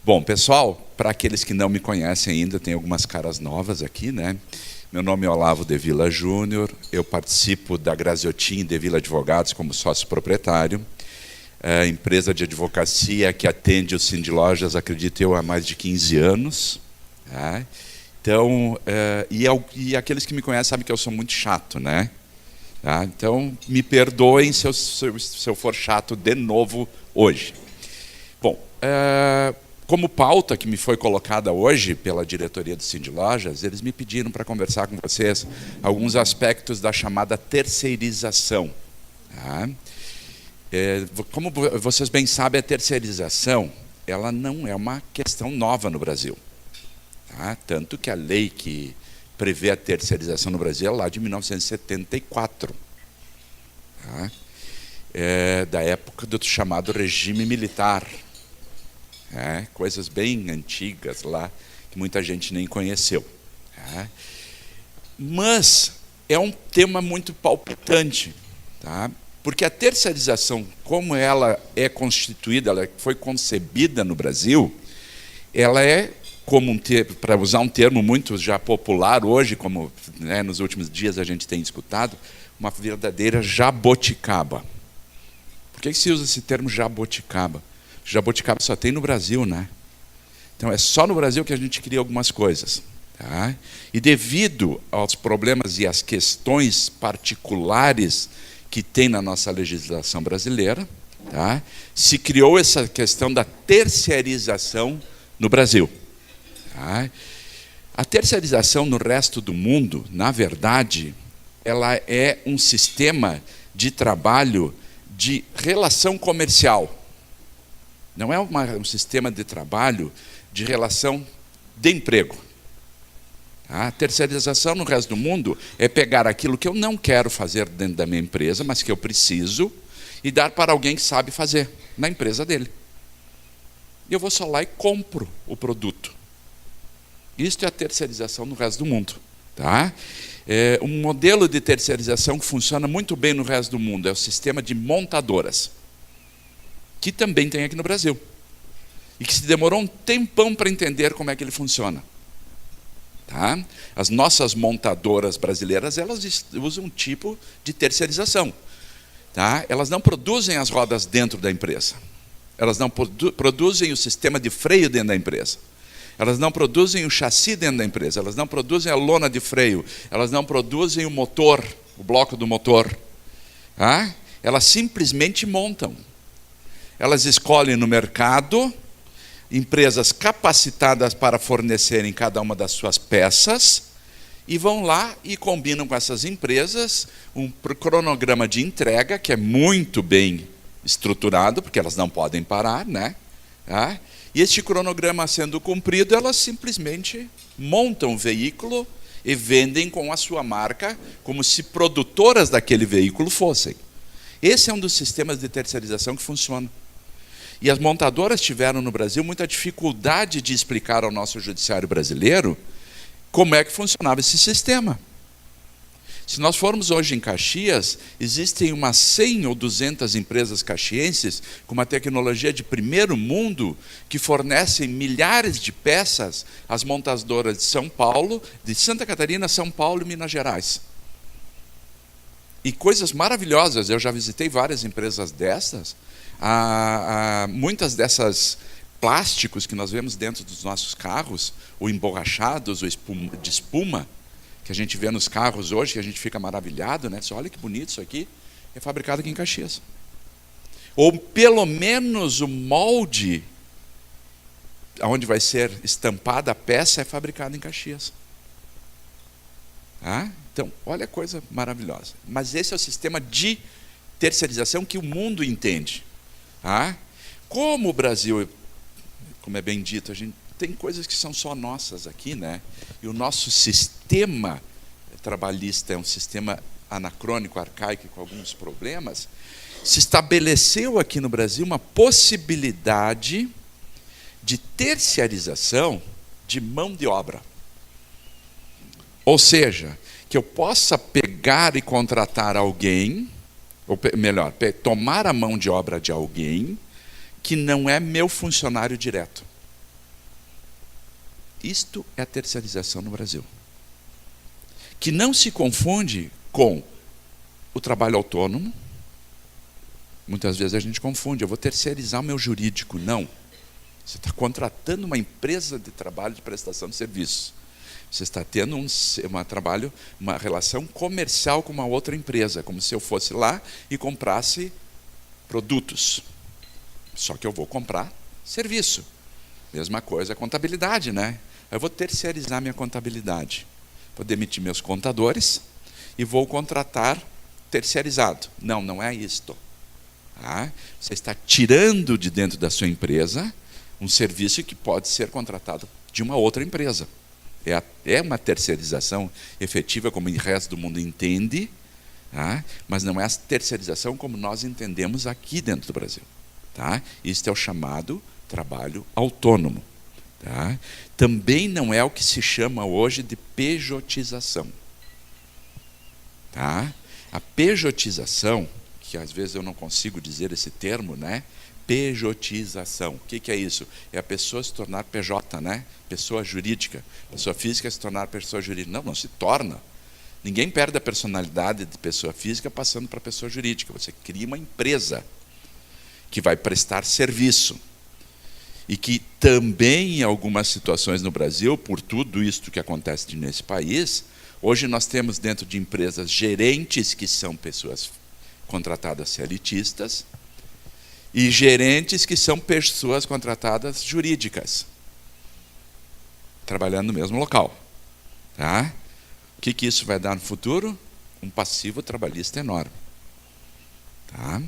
Bom, pessoal, para aqueles que não me conhecem ainda, tem algumas caras novas aqui, né? Meu nome é Olavo de Villa Júnior, eu participo da Graziotin de Villa Advogados como sócio proprietário, empresa de advocacia que atende o Cindy Lojas, acredito eu, há mais de 15 anos. Tá? Então, e aqueles que me conhecem sabem que eu sou muito chato, né? Tá? Então, me perdoem se eu for chato de novo hoje. Bom, como pauta que me foi colocada hoje pela diretoria do Cindy Lojas, eles me pediram para conversar com vocês alguns aspectos da chamada terceirização. Tá? Como vocês bem sabem, a terceirização ela não é uma questão nova no Brasil. Tá? Tanto que a lei que prevê a terceirização no Brasil é lá de 1974. Tá? Da época do chamado regime militar. Coisas bem antigas lá, que muita gente nem conheceu. Mas é um tema muito palpitante, tá? Porque a terceirização, como ela é constituída, ela foi concebida no Brasil, ela é, como para usar um termo muito já popular hoje, como né, nos últimos dias a gente tem escutado, uma verdadeira jaboticaba. Por que se usa esse termo jaboticaba? Jaboticaba só tem no Brasil, né? Então é só no Brasil que a gente cria algumas coisas. Tá? E devido aos problemas e às questões particulares que tem na nossa legislação brasileira, tá? Se criou essa questão da terceirização no Brasil. Tá? A terceirização no resto do mundo, na verdade, ela é um sistema de trabalho de relação comercial. Não é um sistema de trabalho de relação de emprego. A terceirização no resto do mundo é pegar aquilo que eu não quero fazer dentro da minha empresa, mas que eu preciso, e dar para alguém que sabe fazer na empresa dele. E eu vou só lá e compro o produto. Isto é a terceirização no resto do mundo. Tá? Um modelo de terceirização que funciona muito bem no resto do mundo é o sistema de montadoras, que também tem aqui no Brasil, e que se demorou um tempão para entender como é que ele funciona. Tá? As nossas montadoras brasileiras, elas usam um tipo de terceirização. Tá? Elas não produzem as rodas dentro da empresa, elas não produzem o sistema de freio dentro da empresa, elas não produzem o chassi dentro da empresa, elas não produzem a lona de freio, elas não produzem o motor, o bloco do motor. Tá? Elas simplesmente montam. Elas escolhem no mercado empresas capacitadas para fornecerem cada uma das suas peças e vão lá e combinam com essas empresas um cronograma de entrega que é muito bem estruturado, porque elas não podem parar, né? Tá? E este cronograma sendo cumprido, elas simplesmente montam o veículo e vendem com a sua marca, como se produtoras daquele veículo fossem. Esse é um dos sistemas de terceirização que funciona. E as montadoras tiveram no Brasil muita dificuldade de explicar ao nosso judiciário brasileiro como é que funcionava esse sistema. Se nós formos hoje em Caxias, existem umas 100 ou 200 empresas caxienses com uma tecnologia de primeiro mundo que fornecem milhares de peças às montadoras de São Paulo, de Santa Catarina, São Paulo e Minas Gerais. E coisas maravilhosas, eu já visitei várias empresas dessas. Muitas dessas plásticos que nós vemos dentro dos nossos carros, ou emborrachados, ou de espuma, que a gente vê nos carros hoje, que a gente fica maravilhado, né? Olha que bonito isso aqui, é fabricado aqui em Caxias. Ou pelo menos o molde, onde vai ser estampada a peça, é fabricado em Caxias. Tá? Então, olha a coisa maravilhosa. Mas esse é o sistema de terceirização que o mundo entende. Ah, como o Brasil, como é bem dito, a gente tem coisas que são só nossas aqui, né? E o nosso sistema trabalhista é um sistema anacrônico, arcaico, com alguns problemas. Se estabeleceu aqui no Brasil uma possibilidade de terceirização de mão de obra. Ou seja, que eu possa pegar e contratar alguém, ou melhor, tomar a mão de obra de alguém que não é meu funcionário direto. Isto é a terceirização no Brasil. Que não se confunde com o trabalho autônomo. Muitas vezes a gente confunde, eu vou terceirizar o meu jurídico. Não. Você está contratando uma empresa de trabalho de prestação de serviços. Você está tendo uma relação comercial com uma outra empresa, como se eu fosse lá e comprasse produtos. Só que eu vou comprar serviço. Mesma coisa a contabilidade, né? Eu vou terceirizar minha contabilidade. Vou demitir meus contadores e vou contratar terceirizado. Não, não é isto. Tá? Você está tirando de dentro da sua empresa um serviço que pode ser contratado de uma outra empresa. É uma terceirização efetiva, como o resto do mundo entende, tá? Mas não é a terceirização como nós entendemos aqui dentro do Brasil. Tá? Isso é o chamado trabalho autônomo. Tá? Também não é o que se chama hoje de pejotização. Tá? A pejotização, que às vezes eu não consigo dizer esse termo, né? Pejotização. O que é isso? É a pessoa se tornar PJ, né? Pessoa jurídica. Pessoa física se tornar pessoa jurídica. Não, não se torna. Ninguém perde a personalidade de pessoa física passando para pessoa jurídica. Você cria uma empresa que vai prestar serviço. E que também, em algumas situações no Brasil, por tudo isto que acontece nesse país, hoje nós temos dentro de empresas gerentes que são pessoas contratadas CLTistas, e gerentes que são pessoas contratadas jurídicas, trabalhando no mesmo local. Tá? O que isso vai dar no futuro? Um passivo trabalhista enorme. Tá?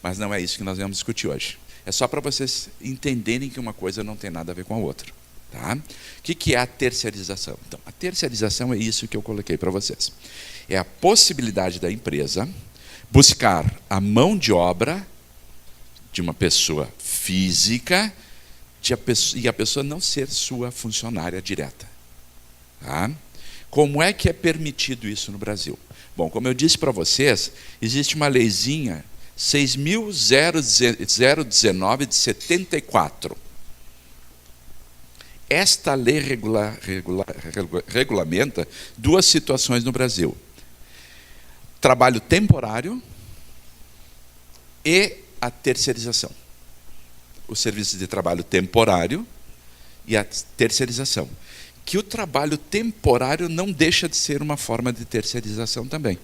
Mas não é isso que nós vamos discutir hoje. É só para vocês entenderem que uma coisa não tem nada a ver com a outra. Tá? O que é a terceirização? Então, a terceirização é isso que eu coloquei para vocês. É a possibilidade da empresa buscar a mão de obra de uma pessoa física e a pessoa não ser sua funcionária direta. Tá? Como é que é permitido isso no Brasil? Bom, como eu disse para vocês, existe uma leizinha 6.019 de 74. Esta lei regulamenta duas situações no Brasil: trabalho temporário e a terceirização. O serviço de trabalho temporário e a terceirização. Que o trabalho temporário não deixa de ser uma forma de terceirização também.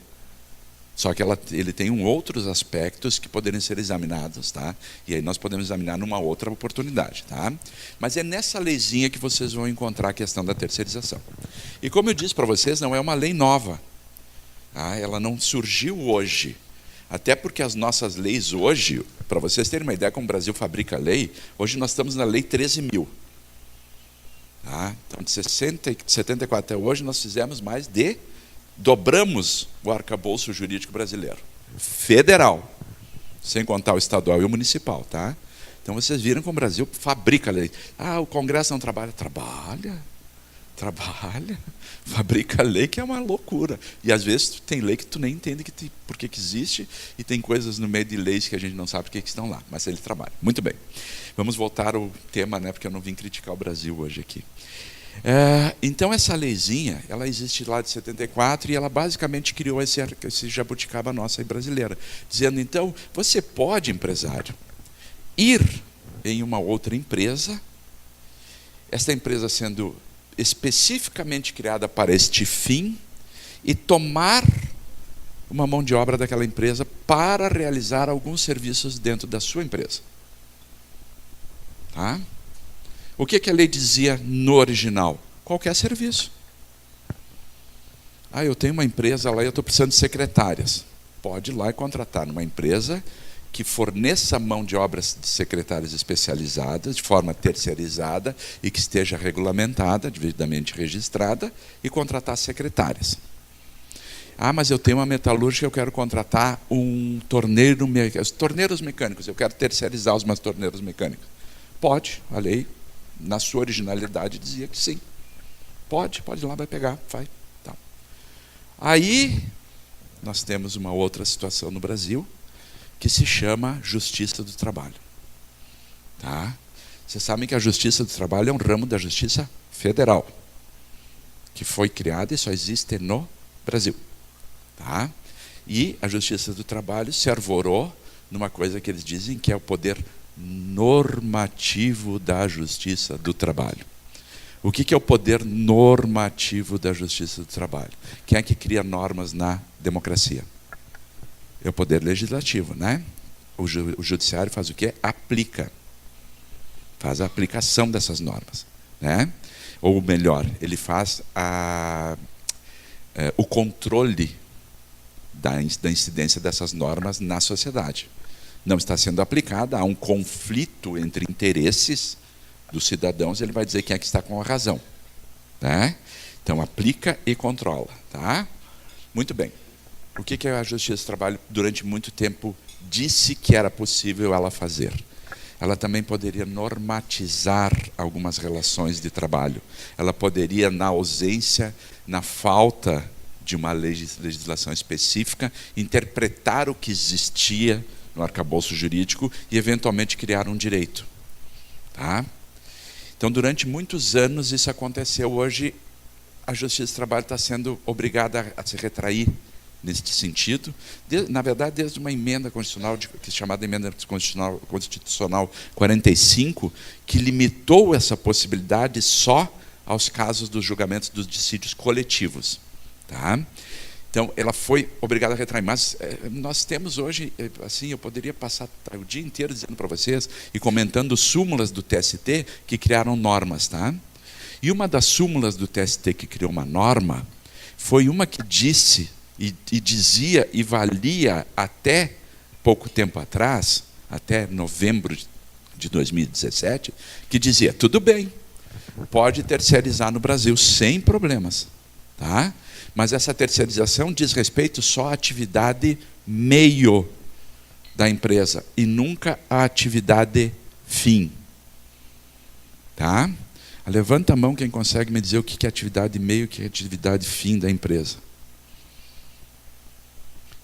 Só que ele tem outros aspectos que poderiam ser examinados, tá? E aí nós podemos examinar numa outra oportunidade, tá? Mas é nessa leizinha que vocês vão encontrar a questão da terceirização. E como eu disse para vocês, não é uma lei nova. Tá? Ela não surgiu hoje. Até porque as nossas leis hoje, para vocês terem uma ideia como o Brasil fabrica lei, hoje nós estamos na lei 13.000. Tá? Então, de 74 até hoje, nós fizemos dobramos o arcabouço jurídico brasileiro. Federal, sem contar o estadual e o municipal. Tá? Então, vocês viram como o Brasil fabrica lei. Ah, o Congresso não trabalha. Trabalha, fabrica lei, que é uma loucura. E às vezes tem lei que tu nem entende por que existe, e tem coisas no meio de leis que a gente não sabe por que estão lá, mas ele trabalha. Muito bem. Vamos voltar ao tema, né, porque eu não vim criticar o Brasil hoje aqui. Então essa leizinha, ela existe lá de 74 e ela basicamente criou esse jabuticaba nossa aí brasileira, dizendo, então, você pode, empresário, ir em uma outra empresa, esta empresa sendo especificamente criada para este fim, e tomar uma mão de obra daquela empresa para realizar alguns serviços dentro da sua empresa. Tá? O que a lei dizia no original? Qualquer serviço. Ah, eu tenho uma empresa lá e eu estou precisando de secretárias. Pode ir lá e contratar numa empresa que forneça mão de obras de secretárias especializadas, de forma terceirizada e que esteja regulamentada, devidamente registrada, e contratar secretárias. Ah, mas eu tenho uma metalúrgica, eu quero contratar um torneiro mecânico. Os torneiros mecânicos, eu quero terceirizar os meus torneiros mecânicos. Pode, a lei, na sua originalidade, dizia que sim. Pode ir lá, vai pegar, vai. Tá. Aí, nós temos uma outra situação no Brasil, que se chama Justiça do Trabalho. Tá? Vocês sabem que a Justiça do Trabalho é um ramo da Justiça federal, que foi criada e só existe no Brasil. Tá? E a Justiça do Trabalho se arvorou numa coisa que eles dizem que é o poder normativo da Justiça do Trabalho. O que é o poder normativo da Justiça do Trabalho? Quem é que cria normas na democracia? É o poder legislativo, né? O judiciário faz o quê? Aplica. Faz a aplicação dessas normas, né? Ou melhor, ele faz o controle da incidência dessas normas na sociedade. Não está sendo aplicada, há um conflito entre interesses dos cidadãos, ele vai dizer quem é que está com a razão. Tá? Então, aplica e controla. Tá? Muito bem. O que a Justiça do Trabalho, durante muito tempo, disse que era possível ela fazer? Ela também poderia normatizar algumas relações de trabalho. Ela poderia, na ausência, na falta de uma legislação específica, interpretar o que existia no arcabouço jurídico e, eventualmente, criar um direito. Tá? Então, durante muitos anos, isso aconteceu. Hoje, a Justiça do Trabalho está sendo obrigada a se retrair neste sentido. Na verdade, desde uma emenda constitucional, que é chamada Emenda Constitucional 45, que limitou essa possibilidade só aos casos dos julgamentos dos dissídios coletivos. Tá? Então, ela foi obrigada a retrair. Mas nós temos hoje, assim, eu poderia passar o dia inteiro dizendo para vocês e comentando súmulas do TST que criaram normas. Tá? E uma das súmulas do TST que criou uma norma foi uma que disse e dizia e valia até pouco tempo atrás, até novembro de 2017, que dizia, tudo bem, pode terceirizar no Brasil sem problemas. Tá? Mas essa terceirização diz respeito só à atividade meio da empresa e nunca à atividade fim. Tá? Levanta a mão quem consegue me dizer o que é atividade meio e o que é atividade fim da empresa.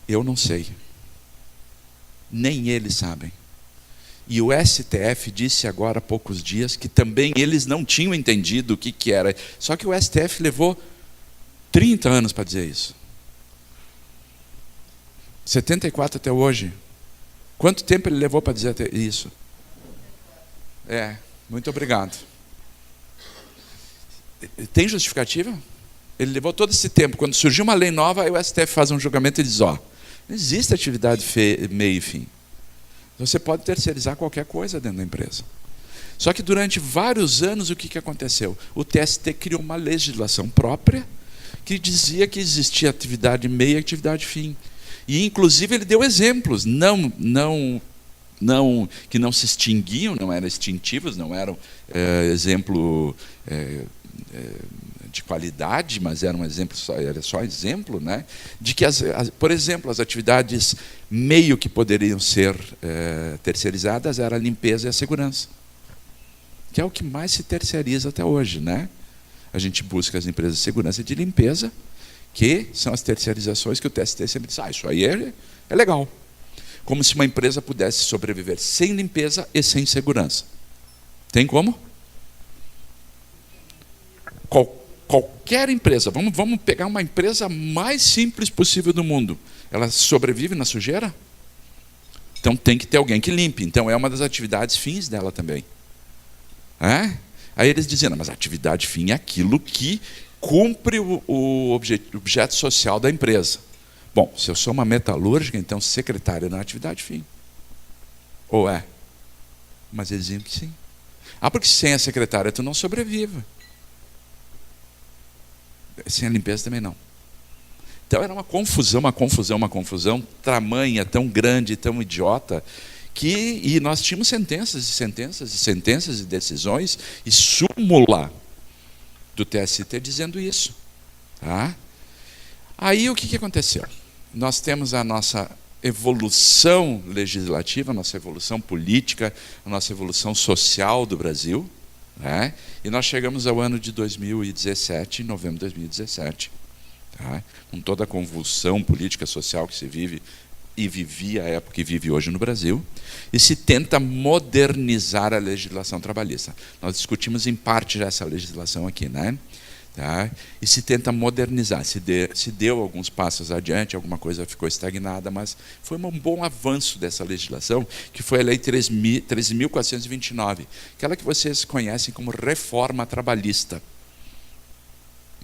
Eu não sei. Nem eles sabem. E o STF disse agora há poucos dias que também eles não tinham entendido o que era. Só que o STF levou 30 anos para dizer isso. 74 até hoje. Quanto tempo ele levou para dizer isso? Muito obrigado. Tem justificativa? Ele levou todo esse tempo. Quando surgiu uma lei nova, aí o STF faz um julgamento e diz, não existe atividade meio e fim. Você pode terceirizar qualquer coisa dentro da empresa. Só que durante vários anos, o que aconteceu? O TST criou uma legislação própria que dizia que existia atividade meio e atividade fim. E, inclusive, ele deu exemplos, que não se extinguiam, não eram extintivos, não eram exemplo de qualidade, mas era um exemplo, era só exemplo, né, de que, por exemplo, as atividades meio que poderiam ser terceirizadas era a limpeza e a segurança, que é o que mais se terceiriza até hoje, né? A gente busca as empresas de segurança e de limpeza, que são as terceirizações que o TST sempre diz, isso aí é legal. Como se uma empresa pudesse sobreviver sem limpeza e sem segurança. Tem como? Qualquer empresa, vamos pegar uma empresa mais simples possível do mundo, ela sobrevive na sujeira? Então tem que ter alguém que limpe. Então é uma das atividades fins dela também. Aí eles diziam, mas a atividade fim é aquilo que cumpre o objeto social da empresa. Bom, se eu sou uma metalúrgica, então secretária não é atividade fim. Ou é? Mas eles diziam que sim. Porque sem a secretária tu não sobrevive. Sem a limpeza também não. Então era uma confusão tamanha, tão grande, tão idiota, e nós tínhamos sentenças e sentenças e sentenças e decisões e súmula do TST dizendo isso. Tá? Aí o que aconteceu? Nós temos a nossa evolução legislativa, a nossa evolução política, a nossa evolução social do Brasil, né? E nós chegamos ao ano de 2017, em novembro de 2017, tá? Com toda a convulsão política social que se vive e vivia à época e vive hoje no Brasil, e se tenta modernizar a legislação trabalhista. Nós discutimos em parte já essa legislação aqui, né? Tá? E se tenta modernizar. Se deu alguns passos adiante, alguma coisa ficou estagnada, mas foi um bom avanço dessa legislação, que foi a Lei 13.429, aquela que vocês conhecem como reforma trabalhista.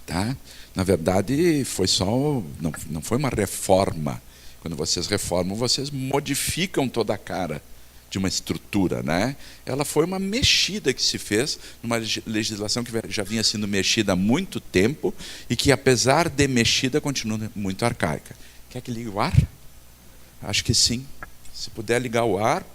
Tá? Na verdade, foi só, não foi uma reforma. Quando vocês reformam, vocês modificam toda a cara de uma estrutura, né? Ela foi uma mexida que se fez numa legislação que já vinha sendo mexida há muito tempo e que, apesar de mexida, continua muito arcaica. Quer que ligue o ar? Acho que sim. Se puder ligar o ar.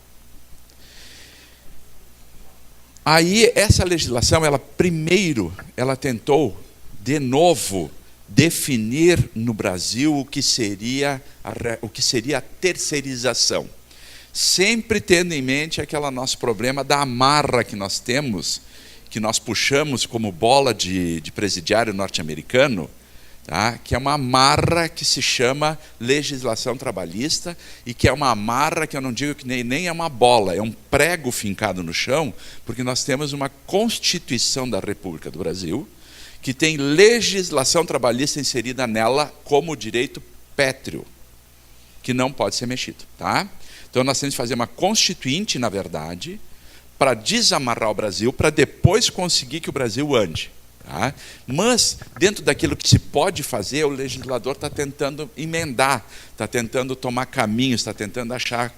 Aí, essa legislação, primeiro, ela tentou, de novo, definir no Brasil o que seria a terceirização. Sempre tendo em mente aquele nosso problema da amarra que nós temos, que nós puxamos como bola de presidiário norte-americano, tá? Que é uma amarra que se chama legislação trabalhista, e que é uma amarra que eu não digo que nem é uma bola, é um prego fincado no chão, porque nós temos uma Constituição da República do Brasil, que tem legislação trabalhista inserida nela como direito pétreo, que não pode ser mexido. Tá? Então, nós temos que fazer uma constituinte, na verdade, para desamarrar o Brasil, para depois conseguir que o Brasil ande. Tá? Mas, dentro daquilo que se pode fazer, o legislador está tentando emendar, está tentando tomar caminhos, está tentando achar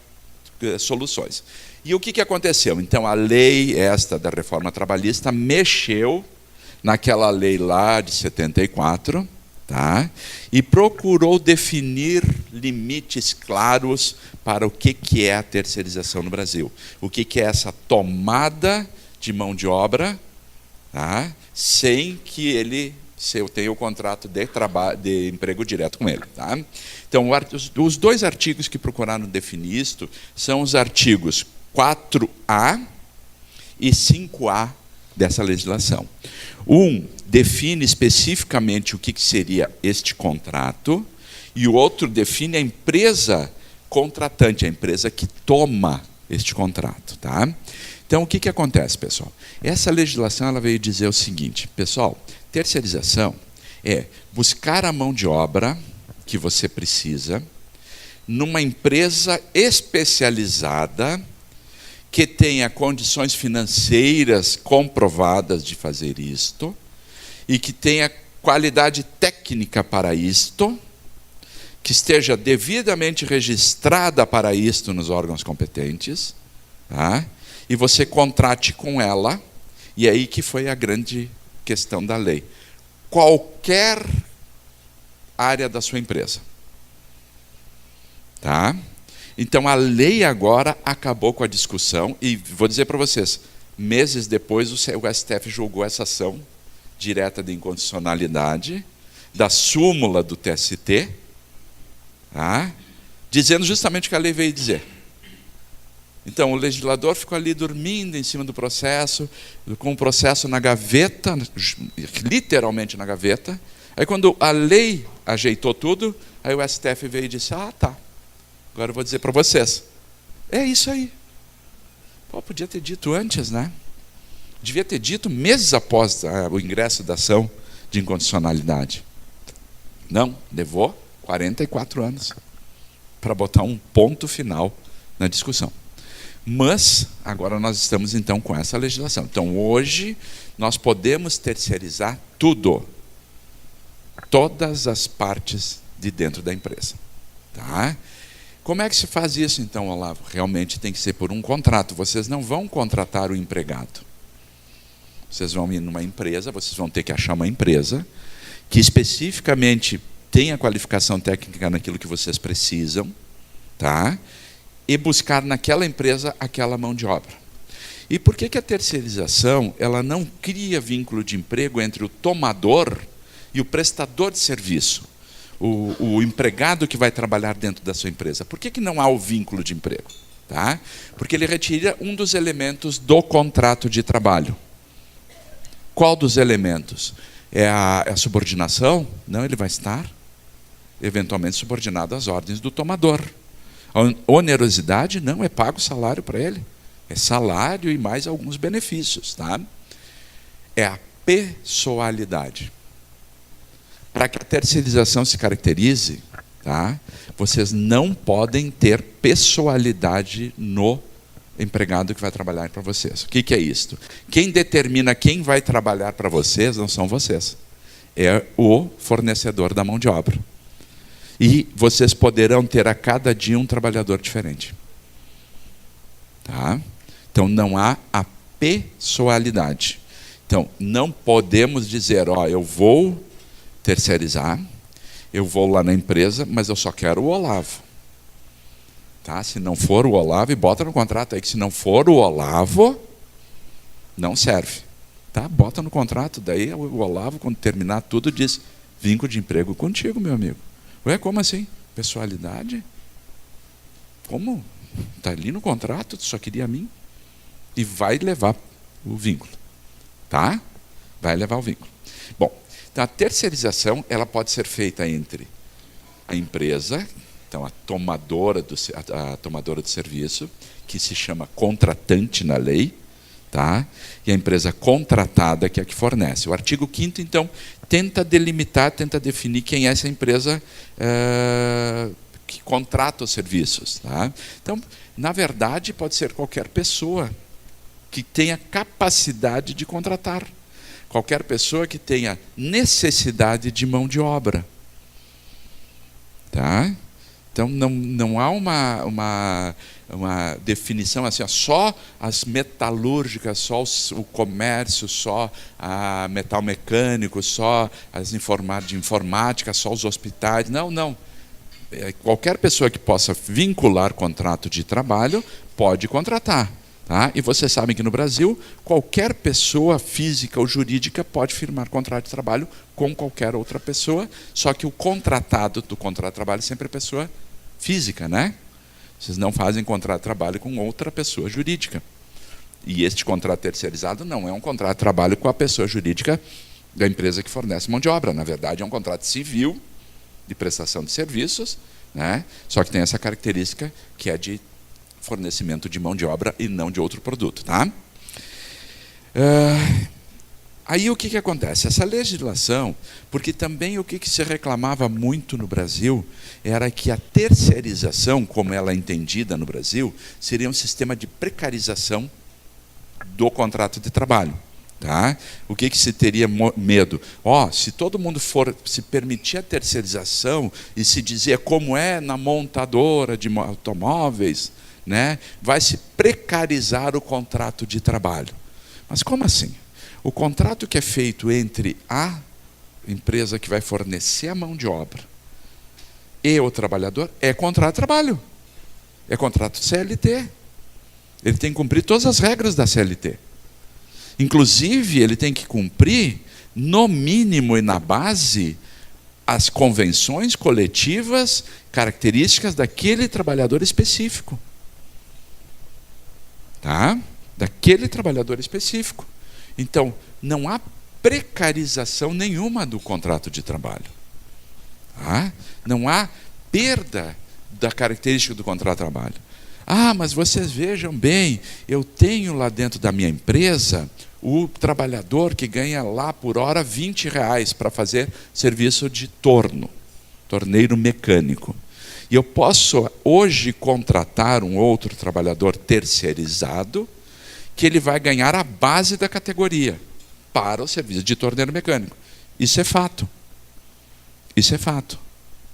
soluções. E o que aconteceu? Então, a lei esta da reforma trabalhista mexeu naquela lei lá de 74, tá? E procurou definir limites claros para o que é a terceirização no Brasil. O que é essa tomada de mão de obra, tá? Sem que se eu tenha o contrato de emprego direto com ele. Tá? Então, os dois artigos que procuraram definir isto são os artigos 4A e 5A dessa legislação. Um define especificamente o que seria este contrato, e o outro define a empresa contratante, a empresa que toma este contrato. Tá? Então, o que acontece, pessoal? Essa legislação ela veio dizer o seguinte, pessoal, terceirização é buscar a mão de obra que você precisa numa empresa especializada que tenha condições financeiras comprovadas de fazer isto e que tenha qualidade técnica para isto, que esteja devidamente registrada para isto nos órgãos competentes, tá? E você contrate com ela, e aí que foi a grande questão da lei. Qualquer área da sua empresa. Tá? Então, a lei agora acabou com a discussão, e vou dizer para vocês, meses depois o STF julgou essa ação direta de inconstitucionalidade da súmula do TST, tá? Dizendo justamente o que a lei veio dizer. Então, o legislador ficou ali dormindo em cima do processo, com o processo na gaveta, literalmente na gaveta. Aí, quando a lei ajeitou tudo, aí o STF veio e disse, tá, agora eu vou dizer para vocês. É isso aí. Pô, podia ter dito antes, né? Devia ter dito meses após o ingresso da ação de inconstitucionalidade. Não, levou 44 anos para botar um ponto final na discussão. Mas, agora nós estamos então com essa legislação. Então, hoje, nós podemos terceirizar tudo. Todas as partes de dentro da empresa. Tá? Como é que se faz isso, então, Olavo? Realmente tem que ser por um contrato. Vocês não vão contratar o empregado. Vocês vão ir numa empresa, vocês vão ter que achar uma empresa que especificamente tenha qualificação técnica naquilo que vocês precisam, tá? E buscar naquela empresa aquela mão de obra. E por que a terceirização ela não cria vínculo de emprego entre o tomador e o prestador de serviço, o empregado que vai trabalhar dentro da sua empresa? Por que não há o vínculo de emprego? Tá? Porque ele retira um dos elementos do contrato de trabalho. Qual dos elementos? É a subordinação? Não, ele vai estar eventualmente subordinado às ordens do tomador. A onerosidade não é pago salário para ele. É salário e mais alguns benefícios. Tá? É a pessoalidade. Para que a terceirização se caracterize, tá? Vocês não podem ter pessoalidade no empregado que vai trabalhar para vocês. O que é isto? Quem determina quem vai trabalhar para vocês não são vocês. É o fornecedor da mão de obra. E vocês poderão ter a cada dia um trabalhador diferente. Tá? Então não há a pessoalidade. Então não podemos dizer, eu vou terceirizar, eu vou lá na empresa, mas eu só quero o Olavo. Tá? Se não for o Olavo, e bota no contrato aí que se não for o Olavo, não serve. Tá? Bota no contrato, daí o Olavo, quando terminar tudo, diz, vínculo de emprego contigo, meu amigo. Ué, como assim? Pessoalidade? Como? Está ali no contrato, tu só queria a mim. E vai levar o vínculo. Tá? Vai levar o vínculo. Bom, então a terceirização ela pode ser feita entre a empresa, então a tomadora do serviço, que se chama contratante na lei, tá? E a empresa contratada, que é a que fornece. O artigo 5º, então, tenta delimitar, tenta definir quem é essa empresa que contrata os serviços. Tá? Então, na verdade, pode ser qualquer pessoa que tenha capacidade de contratar. Qualquer pessoa que tenha necessidade de mão de obra. Tá? Então, não há uma definição assim, só as metalúrgicas, só o comércio, só a metal mecânico, só as de informática, só os hospitais. Não. Qualquer pessoa que possa vincular contrato de trabalho pode contratar. Tá? E vocês sabem que no Brasil, qualquer pessoa física ou jurídica pode firmar contrato de trabalho com qualquer outra pessoa, só que o contratado do contrato de trabalho sempre é pessoa física, né? Vocês não fazem contrato de trabalho com outra pessoa jurídica. E este contrato terceirizado não é um contrato de trabalho com a pessoa jurídica da empresa que fornece mão de obra. Na verdade, é um contrato civil de prestação de serviços, né? Só que tem essa característica que é de fornecimento de mão de obra e não de outro produto. Tá? Aí o que acontece? Essa legislação, porque também o que se reclamava muito no Brasil era que a terceirização, como ela é entendida no Brasil, seria um sistema de precarização do contrato de trabalho. Tá? O que se teria medo? Se todo mundo for se permitir a terceirização e se dizer como é na montadora de automóveis, né, vai se precarizar o contrato de trabalho. Mas como assim? O contrato que é feito entre a empresa que vai fornecer a mão de obra e o trabalhador é contrato de trabalho. É contrato CLT. Ele tem que cumprir todas as regras da CLT. Inclusive, ele tem que cumprir, no mínimo e na base, as convenções coletivas características daquele trabalhador específico. Tá? Daquele trabalhador específico. Então, não há precarização nenhuma do contrato de trabalho. Tá? Não há perda da característica do contrato de trabalho. Mas vocês vejam bem, eu tenho lá dentro da minha empresa o trabalhador que ganha lá por hora R$20 para fazer serviço de torneiro mecânico. E eu posso hoje contratar um outro trabalhador terceirizado que ele vai ganhar a base da categoria para o serviço de torneiro mecânico. Isso é fato. Isso é fato.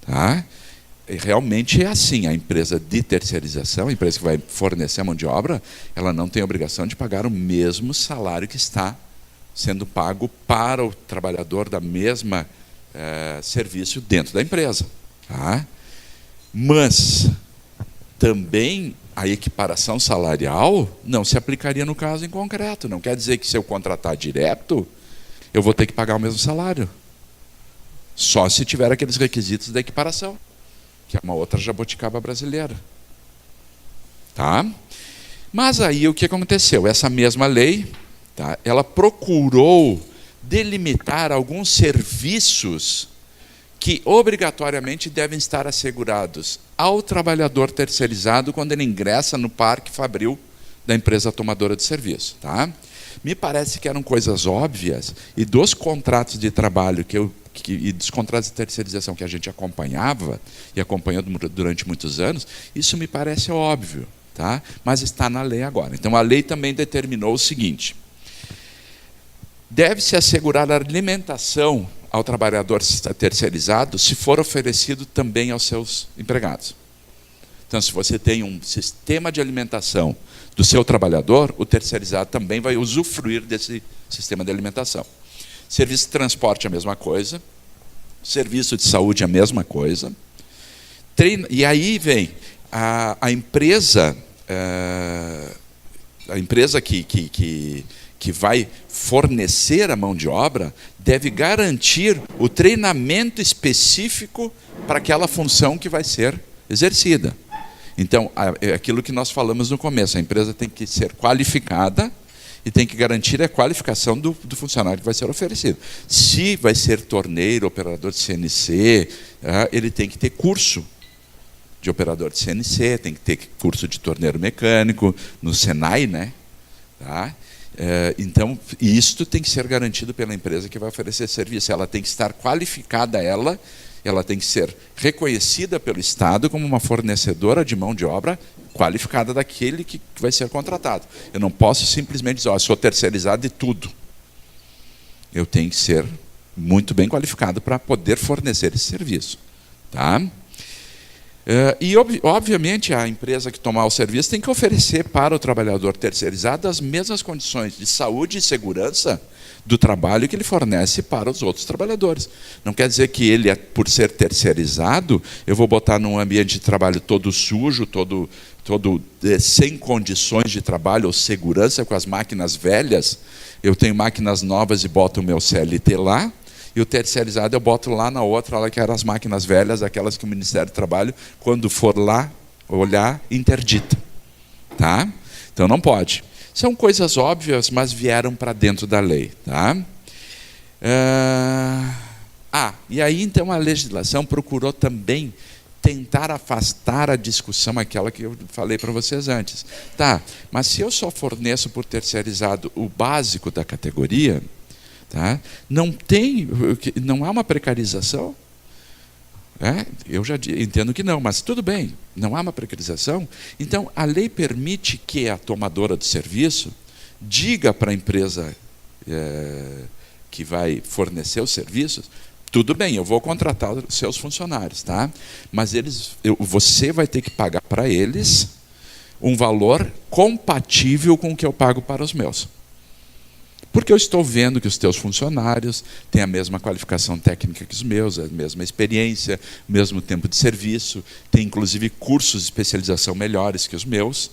Tá? E realmente é assim. A empresa de terceirização, a empresa que vai fornecer a mão de obra, ela não tem obrigação de pagar o mesmo salário que está sendo pago para o trabalhador da mesma serviço dentro da empresa. Tá? Mas também a equiparação salarial não se aplicaria no caso em concreto. Não quer dizer que se eu contratar direto, eu vou ter que pagar o mesmo salário. Só se tiver aqueles requisitos da equiparação, que é uma outra jabuticaba brasileira. Tá? Mas aí o que aconteceu? Essa mesma lei, tá, ela procurou delimitar alguns serviços que obrigatoriamente devem estar assegurados ao trabalhador terceirizado quando ele ingressa no parque fabril da empresa tomadora de serviço. Tá? Me parece que eram coisas óbvias, e dos contratos de trabalho e dos contratos de terceirização que a gente acompanhava, e acompanhou durante muitos anos, isso me parece óbvio, tá? Mas está na lei agora. Então, a lei também determinou o seguinte: deve-se assegurar a alimentação ao trabalhador terceirizado se for oferecido também aos seus empregados. Então, se você tem um sistema de alimentação do seu trabalhador, o terceirizado também vai usufruir desse sistema de alimentação. Serviço de transporte, a mesma coisa. Serviço de saúde, a mesma coisa. E aí vem a empresa que vai fornecer a mão de obra, deve garantir o treinamento específico para aquela função que vai ser exercida. Então, é aquilo que nós falamos no começo: a empresa tem que ser qualificada e tem que garantir a qualificação do funcionário que vai ser oferecido. Se vai ser torneiro, operador de CNC, ele tem que ter curso de operador de CNC, tem que ter curso de torneiro mecânico, no Senai, né? Tá? Então, isto tem que ser garantido pela empresa que vai oferecer serviço. Ela tem que estar qualificada, ela tem que ser reconhecida pelo Estado como uma fornecedora de mão de obra qualificada daquele que vai ser contratado. Eu não posso simplesmente dizer: sou terceirizado de tudo. Eu tenho que ser muito bem qualificado para poder fornecer esse serviço. Tá? E, obviamente, a empresa que tomar o serviço tem que oferecer para o trabalhador terceirizado as mesmas condições de saúde e segurança do trabalho que ele fornece para os outros trabalhadores. Não quer dizer que ele, por ser terceirizado, eu vou botar num ambiente de trabalho todo sujo, todo sem condições de trabalho ou segurança, com as máquinas velhas. Eu tenho máquinas novas e boto o meu CLT lá, e o terceirizado eu boto lá na outra, lá que eram as máquinas velhas, aquelas que o Ministério do Trabalho, quando for lá olhar, interdita. Tá? Então não pode. São coisas óbvias, mas vieram para dentro da lei. Tá? E aí então a legislação procurou também tentar afastar a discussão, aquela que eu falei para vocês antes. Tá, mas se eu só forneço por terceirizado o básico da categoria, tá, não há uma precarização? Eu já entendo que não, mas tudo bem, não há uma precarização. Então, a lei permite que a tomadora de serviço diga para a empresa que vai fornecer os serviços: tudo bem, eu vou contratar os seus funcionários, tá? Mas você vai ter que pagar para eles um valor compatível com o que eu pago para os meus. Porque eu estou vendo que os teus funcionários têm a mesma qualificação técnica que os meus, a mesma experiência, o mesmo tempo de serviço, têm inclusive cursos de especialização melhores que os meus.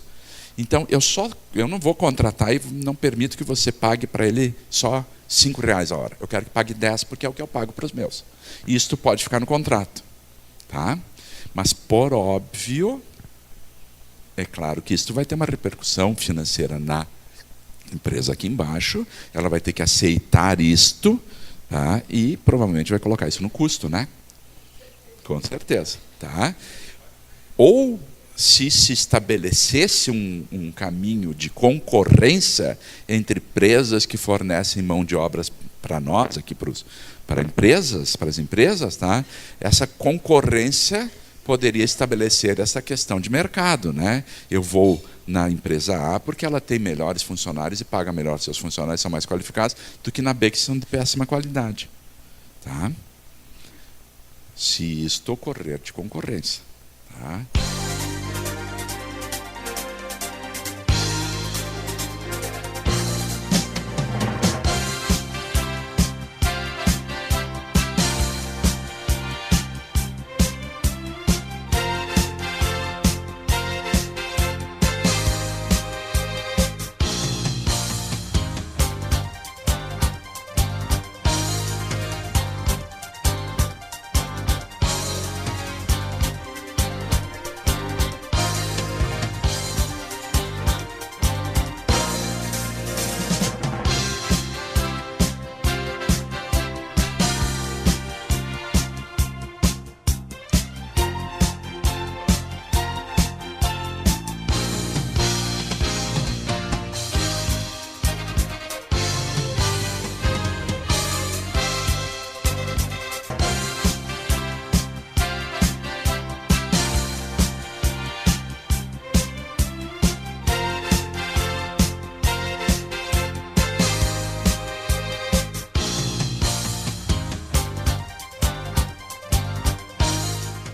Então, eu não vou contratar e não permito que você pague para ele só R$5 a hora. Eu quero que pague 10, porque é o que eu pago para os meus. E isto pode ficar no contrato. Tá? Mas, por óbvio, é claro que isto vai ter uma repercussão financeira na empresa aqui embaixo. Ela vai ter que aceitar isto, tá? E provavelmente vai colocar isso no custo, né? Com certeza. Tá? Ou, se estabelecesse um caminho de concorrência entre empresas que fornecem mão de obras para nós, aqui para as empresas, tá? Essa concorrência poderia estabelecer essa questão de mercado, né? Eu vou na empresa A porque ela tem melhores funcionários e paga melhor, seus funcionários são mais qualificados, do que na B, que são de péssima qualidade. Tá? Se isto ocorrer de concorrência. Tá?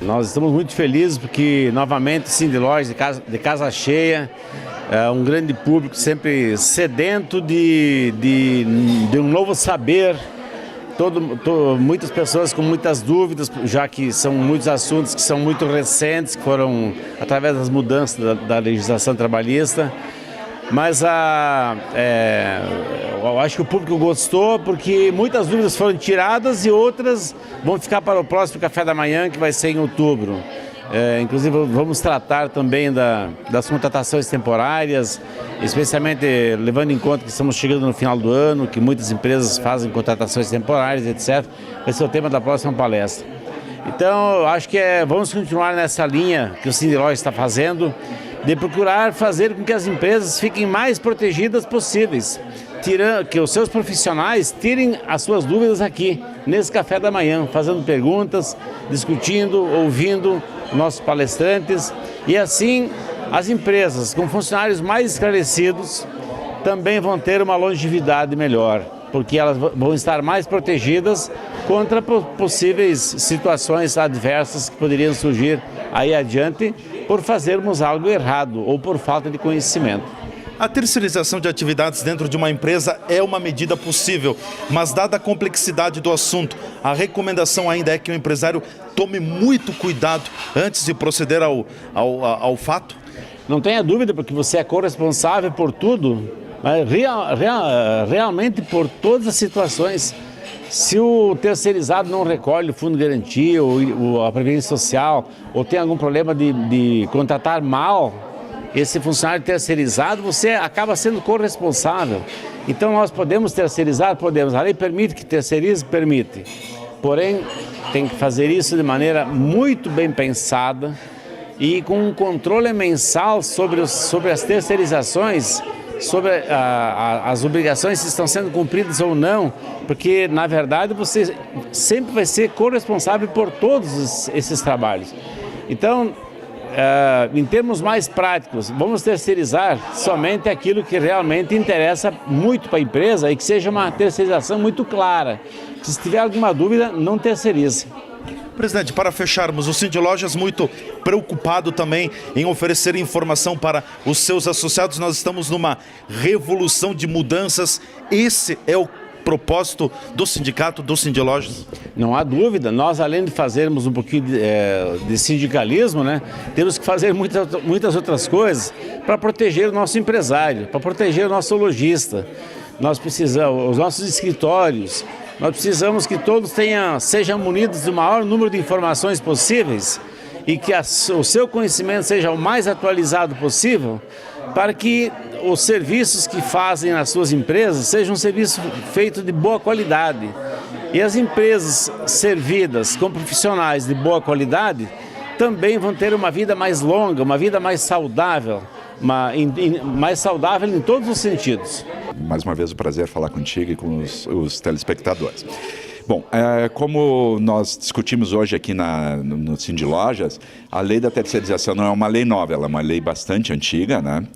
Nós estamos muito felizes porque, novamente, Cindy Lojas de casa cheia, um grande público sempre sedento de um novo saber, muitas pessoas com muitas dúvidas, já que são muitos assuntos que são muito recentes, que foram através das mudanças da legislação trabalhista. Mas eu acho que o público gostou porque muitas dúvidas foram tiradas e outras vão ficar para o próximo café da manhã, que vai ser em outubro. Inclusive vamos tratar também das contratações temporárias, especialmente levando em conta que estamos chegando no final do ano, que muitas empresas fazem contratações temporárias, etc. Vai ser o tema da próxima palestra. Então, eu acho que vamos continuar nessa linha que o Cindy Lojas está fazendo, de procurar fazer com que as empresas fiquem mais protegidas possíveis, que os seus profissionais tirem as suas dúvidas aqui, nesse café da manhã, fazendo perguntas, discutindo, ouvindo nossos palestrantes, e assim as empresas com funcionários mais esclarecidos também vão ter uma longevidade melhor, porque elas vão estar mais protegidas contra possíveis situações adversas que poderiam surgir aí adiante por fazermos algo errado ou por falta de conhecimento. A terceirização de atividades dentro de uma empresa é uma medida possível, mas dada a complexidade do assunto, a recomendação ainda é que o empresário tome muito cuidado antes de proceder ao fato? Não tenha dúvida, porque você é corresponsável por tudo, mas realmente por todas as situações. Se o terceirizado não recolhe o fundo de garantia ou a previdência social, ou tem algum problema de contratar mal esse funcionário terceirizado, você acaba sendo corresponsável. Então nós podemos terceirizar? Podemos. A lei permite que terceirize? Permite. Porém, tem que fazer isso de maneira muito bem pensada e com um controle mensal sobre as terceirizações, sobre as obrigações se estão sendo cumpridas ou não, porque, na verdade, você sempre vai ser corresponsável por todos esses trabalhos. Então, em termos mais práticos, vamos terceirizar somente aquilo que realmente interessa muito para a empresa e que seja uma terceirização muito clara. Se tiver alguma dúvida, não terceirize. Presidente, para fecharmos, o Cindy Lojas muito preocupado também em oferecer informação para os seus associados. Nós estamos numa revolução de mudanças. Esse é o propósito do sindicato, do Cindy Lojas? Não há dúvida. Nós, além de fazermos um pouquinho de sindicalismo, né, temos que fazer muitas outras coisas para proteger o nosso empresário, para proteger o nosso lojista. Nós precisamos, os nossos escritórios, nós precisamos que todos sejam munidos do maior número de informações possíveis e que o seu conhecimento seja o mais atualizado possível, para que os serviços que fazem nas suas empresas sejam um serviço feito de boa qualidade. E as empresas servidas com profissionais de boa qualidade também vão ter uma vida mais longa, uma vida mais saudável, mais saudável em todos os sentidos. Mais uma vez, um prazer falar contigo e com os telespectadores. Bom, como nós discutimos hoje aqui no Cindy Lojas, a lei da terceirização não é uma lei nova, ela é uma lei bastante antiga, né?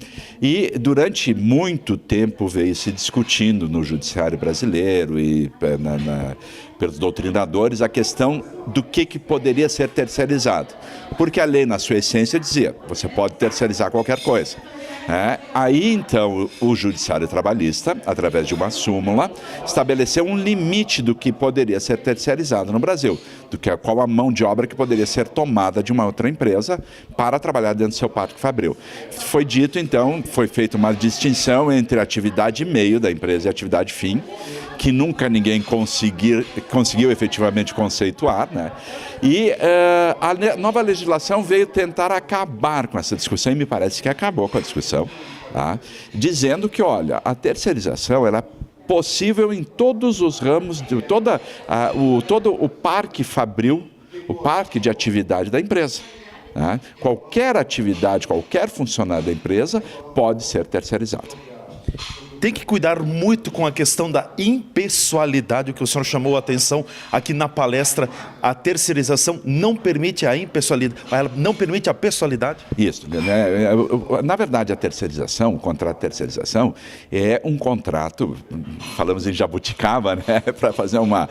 E durante muito tempo veio se discutindo no judiciário brasileiro e pelos doutrinadores a questão do que poderia ser terceirizado. Porque a lei, na sua essência, dizia, você pode terceirizar qualquer coisa. Aí, então, o Judiciário Trabalhista, através de uma súmula, estabeleceu um limite do que poderia ser terceirizado no Brasil, qual a mão de obra que poderia ser tomada de uma outra empresa para trabalhar dentro do seu parque fabril. Foi dito, então, foi feita uma distinção entre a atividade meio da empresa e a atividade fim, que nunca ninguém conseguiu efetivamente conceituar, né? E a nova legislação veio tentar acabar com essa discussão, e me parece que acabou com a discussão, tá? Dizendo que, olha, a terceirização era possível em todos os ramos, todo o parque fabril, o parque de atividade da empresa. Né? Qualquer atividade, qualquer funcionário da empresa pode ser terceirizado. tem que cuidar muito com a questão da impessoalidade, o que o senhor chamou a atenção aqui na palestra. A terceirização não permite a impessoalidade, ela não permite a pessoalidade? Isso, né? Na verdade, a terceirização, o contrato de terceirização, é um contrato, falamos em jabuticaba, né? Para fazer uma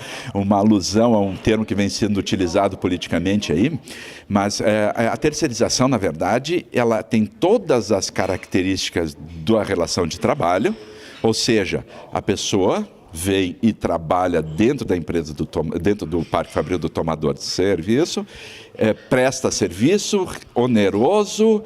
alusão a um termo que vem sendo utilizado politicamente aí, mas a terceirização, na verdade, ela tem todas as características da relação de trabalho, ou seja, a pessoa vem e trabalha dentro da empresa, dentro do Parque Fabril do tomador de serviço, presta serviço oneroso,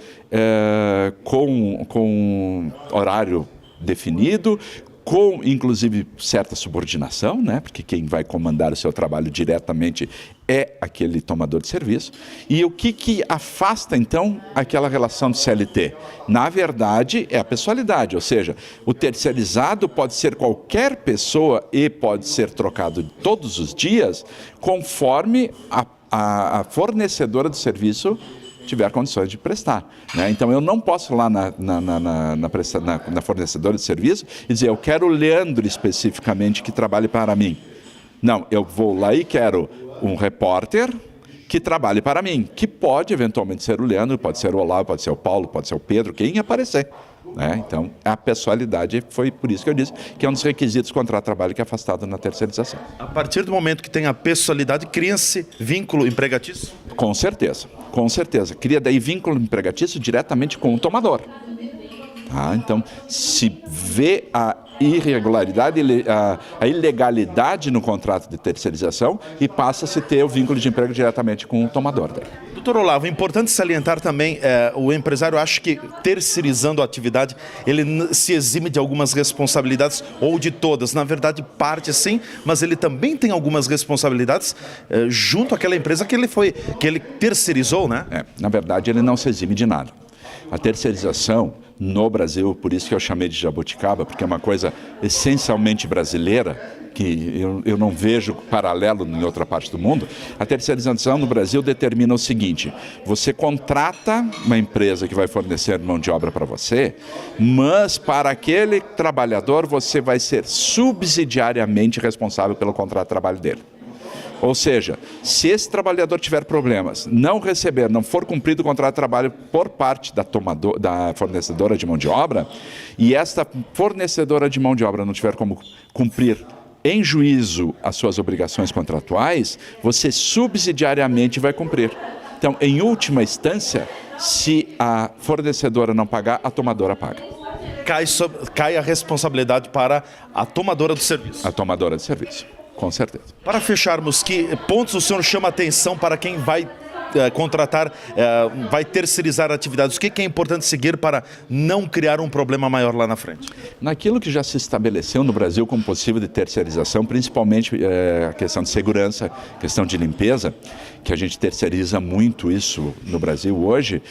com horário definido, com, inclusive, certa subordinação, né? Porque quem vai comandar o seu trabalho diretamente é aquele tomador de serviço. E o que afasta, então, aquela relação de CLT? Na verdade, é a pessoalidade, ou seja, o terceirizado pode ser qualquer pessoa e pode ser trocado todos os dias, conforme a fornecedora do serviço tiver condições de prestar, né? Então eu não posso ir lá na fornecedora de serviço e dizer, eu quero o Leandro especificamente que trabalhe para mim. Não, eu vou lá e quero um repórter que trabalhe para mim, que pode eventualmente ser o Leandro, pode ser o Olavo, pode ser o Paulo, pode ser o Pedro, quem aparecer, né? Então a pessoalidade foi por isso que eu disse que é um dos requisitos contra o trabalho que é afastado na terceirização. A partir do momento que tem a pessoalidade, cria-se vínculo empregatício? Com certeza, com certeza. Cria daí vínculo empregatício diretamente com o tomador. Tá? Então, se vê a irregularidade, a ilegalidade no contrato de terceirização e passa-se a ter o vínculo de emprego diretamente com o tomador. Doutor Olavo, é importante salientar também, o empresário acha que terceirizando a atividade, ele se exime de algumas responsabilidades ou de todas. Na verdade, parte sim, mas ele também tem algumas responsabilidades junto àquela empresa que ele terceirizou, né? Na verdade, ele não se exime de nada. A terceirização no Brasil, por isso que eu chamei de jabuticaba, porque é uma coisa essencialmente brasileira, que eu não vejo paralelo em outra parte do mundo. A terceirização no Brasil determina o seguinte: você contrata uma empresa que vai fornecer mão de obra para você, mas para aquele trabalhador você vai ser subsidiariamente responsável pelo contrato de trabalho dele. Ou seja, se esse trabalhador tiver problemas, não receber, não for cumprido o contrato de trabalho por parte da fornecedora de mão de obra, e esta fornecedora de mão de obra não tiver como cumprir em juízo as suas obrigações contratuais, você subsidiariamente vai cumprir. Então, em última instância, se a fornecedora não pagar, a tomadora paga. Cai a responsabilidade para a tomadora do serviço. A tomadora de serviço. Com certeza. Para fecharmos, que pontos o senhor chama atenção para quem vai contratar, vai terceirizar atividades? O que é importante seguir para não criar um problema maior lá na frente? Naquilo que já se estabeleceu no Brasil como possível de terceirização, principalmente a questão de segurança, questão de limpeza, que a gente terceiriza muito isso no Brasil hoje,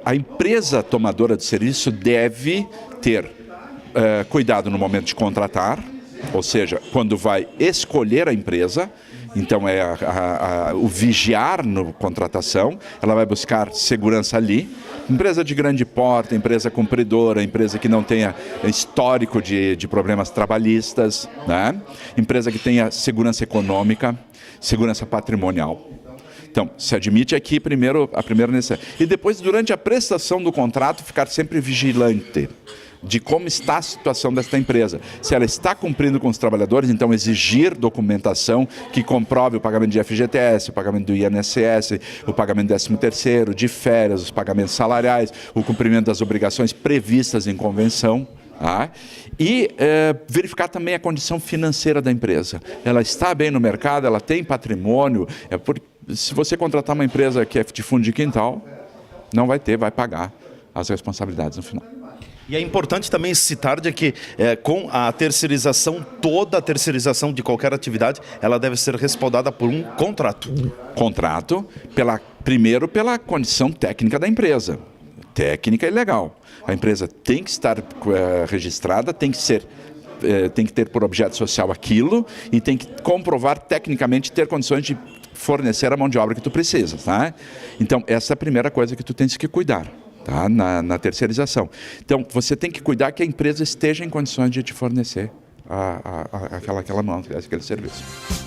a empresa tomadora de serviço deve ter cuidado no momento de contratar, ou seja, quando vai escolher a empresa, então o vigiar na contratação, ela vai buscar segurança ali. Empresa de grande porte, empresa cumpridora, empresa que não tenha histórico de problemas trabalhistas, né? Empresa que tenha segurança econômica, segurança patrimonial. Então, se admite aqui a primeira necessidade. E depois, durante a prestação do contrato, ficar sempre vigilante de como está a situação desta empresa. Se ela está cumprindo com os trabalhadores, então exigir documentação que comprove o pagamento de FGTS, o pagamento do INSS, o pagamento do 13º, de férias, os pagamentos salariais, o cumprimento das obrigações previstas em convenção. Tá? E verificar também a condição financeira da empresa. Ela está bem no mercado, ela tem patrimônio. Se você contratar uma empresa que é de fundo de quintal, não vai pagar as responsabilidades no final. E é importante também citar de que com a terceirização, toda a terceirização de qualquer atividade, ela deve ser respaldada por um contrato. Contrato, primeiro pela condição técnica da empresa. Técnica e legal. A empresa tem que estar registrada, tem que ter por objeto social aquilo e tem que comprovar tecnicamente ter condições de fornecer a mão de obra que tu precisas, tá? Então, essa é a primeira coisa que tu tens que cuidar. tá? Na terceirização. Então, você tem que cuidar que a empresa esteja em condições de te fornecer aquela mão, aquele serviço.